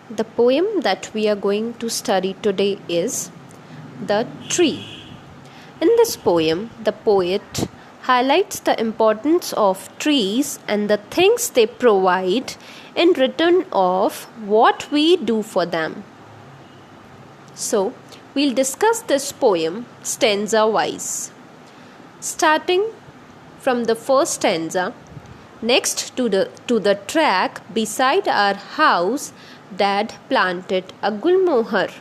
The poem that we are going to study today is The Tree. In this poem, the poet highlights the importance of trees and the things they provide in return of what we do for them. So, we'll discuss this poem stanza-wise. Starting from the first stanza, next to the track beside our house, Dad planted a gulmohar.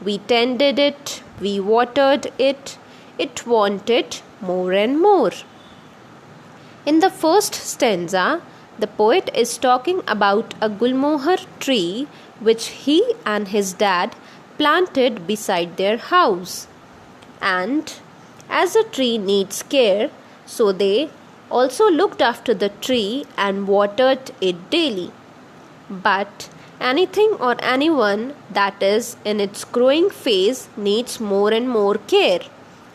We tended it, we watered it, it wanted more and more. In the first stanza, the poet is talking about a gulmohar tree which he and his dad planted beside their house. And as a tree needs care, so they also looked after the tree and watered it daily. But anything or anyone that is in its growing phase needs more and more care.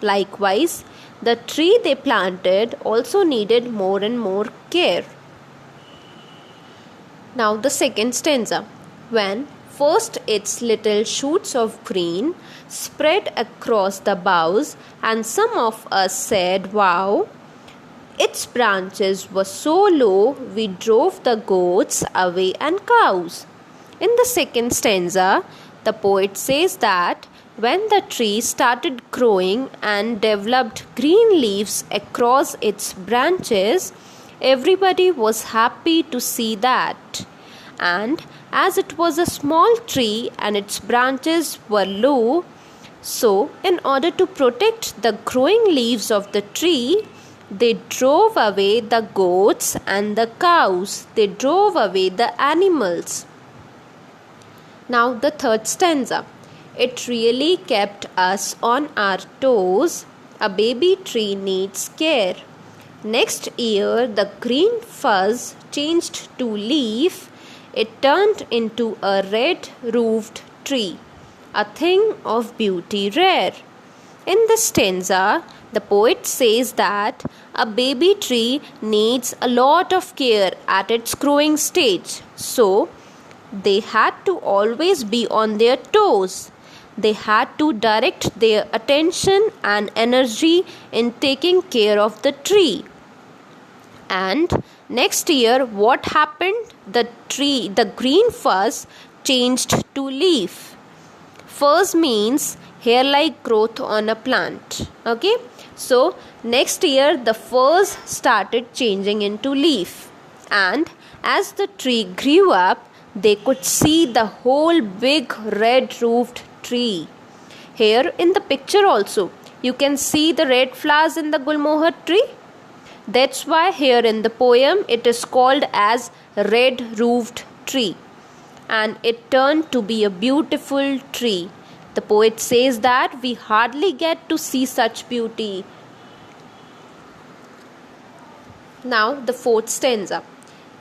Likewise, the tree they planted also needed more and more care. Now the second stanza. When first its little shoots of green spread across the boughs, and some of us said, "Wow!" Its branches were so low, we drove the goats away and cows. In the second stanza, the poet says that when the tree started growing and developed green leaves across its branches, everybody was happy to see that. And as it was a small tree and its branches were low, so in order to protect the growing leaves of the tree, they drove away the goats and the cows. They drove away the animals. Now the third stanza. It really kept us on our toes. A baby tree needs care. Next year the green fuzz changed to leaf. It turned into a red-roofed tree, a thing of beauty rare. In this stanza, the poet says that a baby tree needs a lot of care at its growing stage. So, they had to always be on their toes. They had to direct their attention and energy in taking care of the tree. And next year, what happened? The green fuzz changed to leaf. Fuzz means hair-like growth on a plant. Okay? So, next year, the fuzz started changing into leaf. And as the tree grew up, they could see the whole big red-roofed tree. Here in the picture also, you can see the red flowers in the gulmohar tree. That's why here in the poem, it is called as red-roofed tree. And it turned to be a beautiful tree. The poet says that we hardly get to see such beauty. Now the fourth stanza.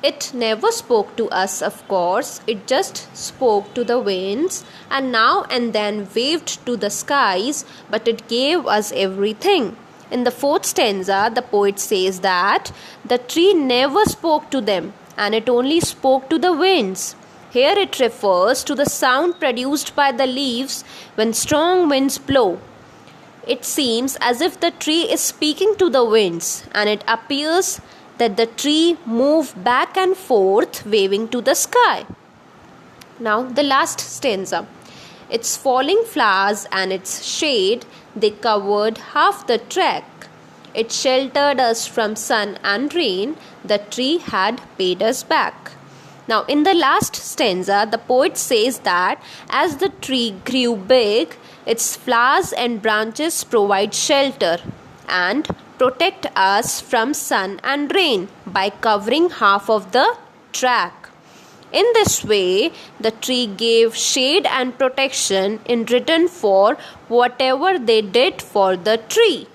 It never spoke to us, of course. It just spoke to the winds and now and then waved to the skies, but it gave us everything. In the fourth stanza, the poet says that the tree never spoke to them and it only spoke to the winds. Here it refers to the sound produced by the leaves when strong winds blow. It seems as if the tree is speaking to the winds, and it appears that the tree moved back and forth, waving to the sky. Now the last stanza. Its falling flowers and its shade, they covered half the track. It sheltered us from sun and rain. The tree had paid us back. Now in the last stanza, the poet says that as the tree grew big, its flowers and branches provide shelter and protect us from sun and rain by covering half of the track. In this way, the tree gave shade and protection in return for whatever they did for the tree.